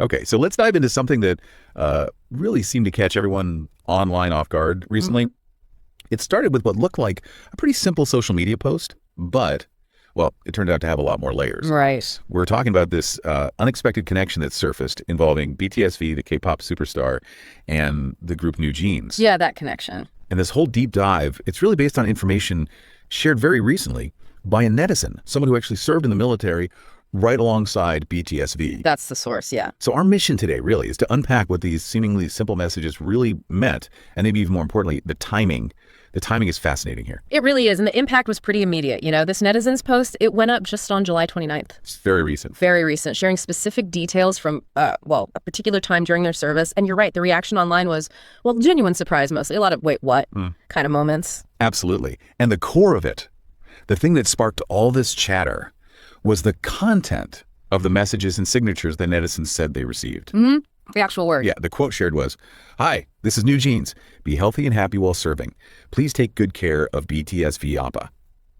Okay, so let's dive into something that really seemed to catch everyone online off guard recently. It started with what looked like a pretty simple social media post, but, well, it turned out to have a lot more layers. Right. We're talking about this unexpected connection that surfaced involving BTSV, the K-pop superstar, and the group NewJeans. Yeah, that connection. And this whole deep dive, it's really based on information shared very recently by a netizen, someone who actually served in the military right alongside BTSV. That's the source, yeah. So our mission today really is to unpack what these seemingly simple messages really meant, and maybe even more importantly, the timing. The timing is fascinating here. It really is, and the impact was pretty immediate. This netizen's post, it went up just on July 29th. It's very recent. Very recent, sharing specific details from, a particular time during their service. And you're right, the reaction online was, well, genuine surprise mostly. A lot of, wait, what kind of moments. Absolutely. And the core of it, the thing that sparked all this chatter, was the content of the messages and signatures that netizens said they received. The actual word. Yeah, the quote shared was, "Hi, this is NewJeans. Be healthy and happy while serving. Please take good care of BTSV Appa."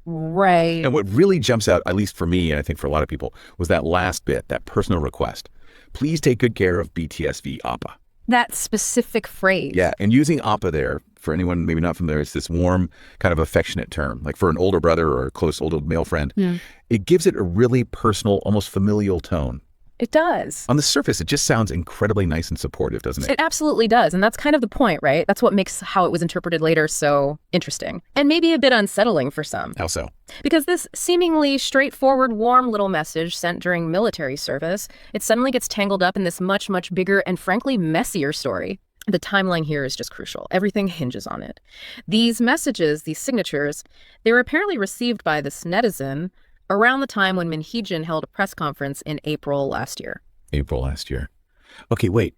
Right. And what really jumps out, at least for me, and I think for a lot of people, was that last bit, that personal request. Please take good care of BTSV Appa. That specific phrase. Yeah, and using Appa there, for anyone maybe not familiar, it's this warm, kind of affectionate term, like for an older brother or a close older male friend. It gives it a really personal, almost familial tone. It does. On the surface, it just sounds incredibly nice and supportive, doesn't it? It absolutely does. And that's kind of the point, right? That's what makes how it was interpreted later so interesting. And maybe a bit unsettling for some. How so? Because this seemingly straightforward, warm little message sent during military service, it suddenly gets tangled up in this much, much bigger and frankly messier story. The timeline here is just crucial. Everything hinges on it. These messages, these signatures, they were apparently received by this netizen around the time when Min Heejin held a press conference in April last year. April last year. Okay, wait.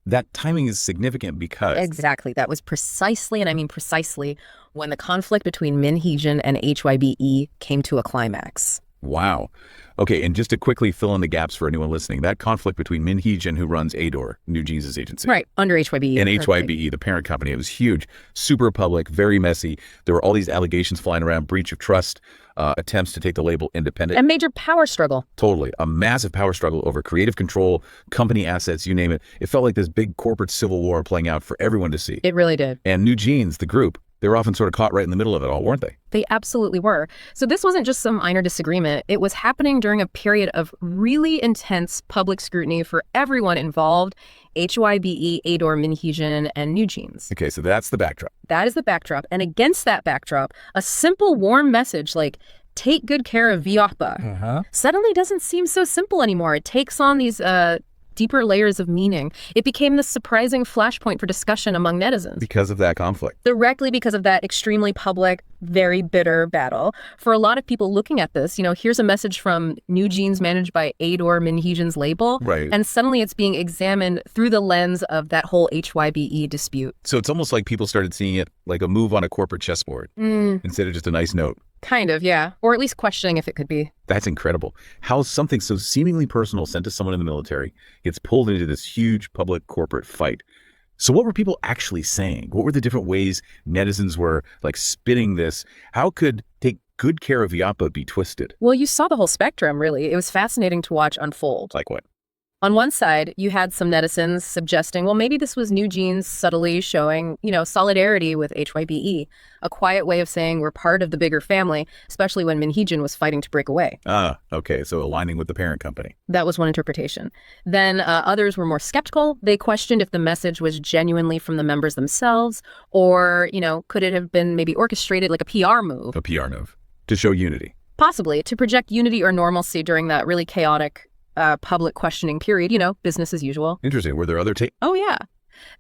That timing is significant because... Exactly. That was precisely, and I mean precisely, when the conflict between Min Heejin and HYBE came to a climax. Wow. Okay, and just to quickly fill in the gaps for anyone listening, that conflict between Min Heejin, who runs ADOR, NewJeans' agency. Right, under HYBE. And HYBE, the parent company. It was huge, super public, very messy. There were all these allegations flying around, breach of trust, attempts to take the label independent. A major power struggle. Totally. A massive power struggle over creative control, company assets, you name it. It felt like this big corporate civil war playing out for everyone to see. It really did. And NewJeans, the group, they were often sort of caught right in the middle of it all, weren't they? They absolutely were. So this wasn't just some minor disagreement. It was happening during a period of really intense public scrutiny for everyone involved, HYBE, ADOR, Min Heejin, and NewJeans. Okay, so that's the backdrop. That is the backdrop. And against that backdrop, a simple, warm message like, take good care of Viapa, suddenly doesn't seem so simple anymore. It takes on these deeper layers of meaning. It became this surprising flashpoint for discussion among netizens. Because of that conflict. Directly because of that extremely public, very bitter battle. For a lot of people looking at this, here's a message from NewJeans managed by ADOR, Min Heejin's label. Right. And suddenly it's being examined through the lens of that whole HYBE dispute. So it's almost like people started seeing it like a move on a corporate chessboard instead of just a nice note. Kind of, yeah. Or at least questioning if it could be. That's incredible. How something so seemingly personal sent to someone in the military gets pulled into this huge public corporate fight. So what were people actually saying? What were the different ways netizens were like spinning this? How could take good care of Viapa be twisted? Well, you saw the whole spectrum, really. It was fascinating to watch unfold. Like what? On one side, you had some netizens suggesting, well, maybe this was NewJeans subtly showing, solidarity with HYBE, a quiet way of saying we're part of the bigger family, especially when Min Heejin was fighting to break away. Okay, so aligning with the parent company. That was one interpretation. Then others were more skeptical. They questioned if the message was genuinely from the members themselves, or, could it have been maybe orchestrated like a PR move? A PR move to show unity. Possibly, to project unity or normalcy during that really chaotic public questioning period, business as usual. Interesting. Were there other takes? Oh, yeah.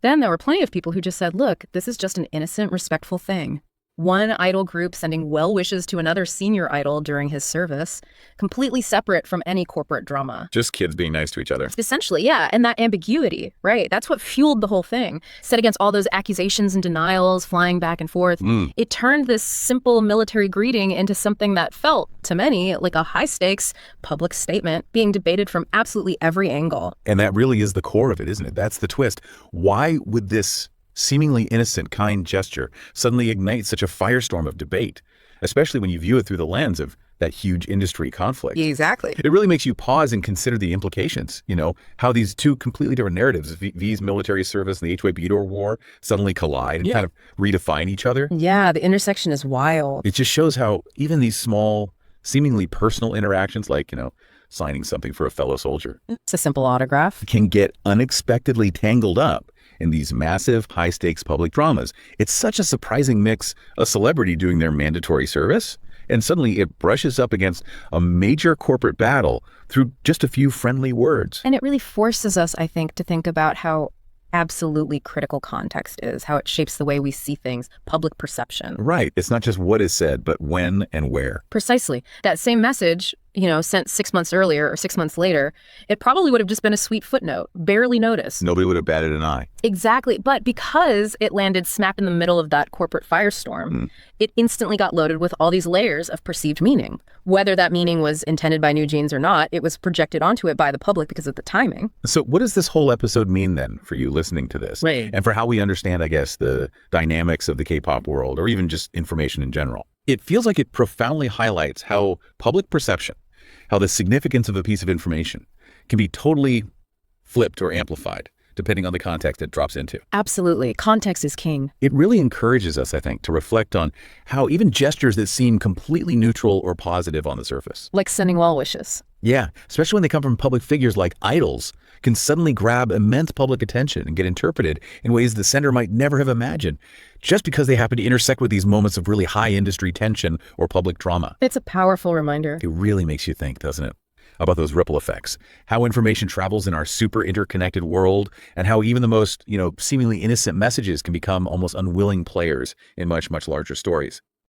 Then there were plenty of people who just said, look, this is just an innocent, respectful thing. One idol group sending well wishes to another senior idol during his service, completely separate from any corporate drama. Just kids being nice to each other. Essentially, yeah. And that ambiguity, right? That's what fueled the whole thing. Set against all those accusations and denials flying back and forth. It turned this simple military greeting into something that felt, to many, like a high-stakes public statement being debated from absolutely every angle. And that really is the core of it, isn't it? That's the twist. Why would this seemingly innocent, kind gesture suddenly ignites such a firestorm of debate, especially when you view it through the lens of that huge industry conflict. Exactly. It really makes you pause and consider the implications, how these two completely different narratives, V's military service and the HYBE war, suddenly collide and kind of redefine each other. Yeah, the intersection is wild. It just shows how even these small, seemingly personal interactions, like, signing something for a fellow soldier, It's a simple autograph. can get unexpectedly tangled up in these massive, high-stakes public dramas. It's such a surprising mix, a celebrity doing their mandatory service, and suddenly it brushes up against a major corporate battle through just a few friendly words. And it really forces us, I think, to think about how absolutely critical context is, how it shapes the way we see things, public perception. Right. It's not just what is said, but when and where. Precisely. That same message, sent 6 months earlier or 6 months later, it probably would have just been a sweet footnote, barely noticed. Nobody would have batted an eye. Exactly. But because it landed smack in the middle of that corporate firestorm, it instantly got loaded with all these layers of perceived meaning. Whether that meaning was intended by NewJeans or not, it was projected onto it by the public because of the timing. So what does this whole episode mean then for you listening to this? Right. And for how we understand, I guess, the dynamics of the K-pop world, or even just information in general? It feels like it profoundly highlights how public perception, how the significance of a piece of information can be totally flipped or amplified depending on the context it drops into. Absolutely. Context is king. It really encourages us, I think, to reflect on how even gestures that seem completely neutral or positive on the surface, Like sending well wishes. yeah, especially when they come from public figures like idols, can suddenly grab immense public attention and get interpreted in ways the sender might never have imagined, just because they happen to intersect with these moments of really high industry tension or public drama. It's a powerful reminder. It really makes you think, doesn't it? About those ripple effects, how information travels in our super interconnected world, and how even the most, seemingly innocent messages can become almost unwilling players in much, much larger stories.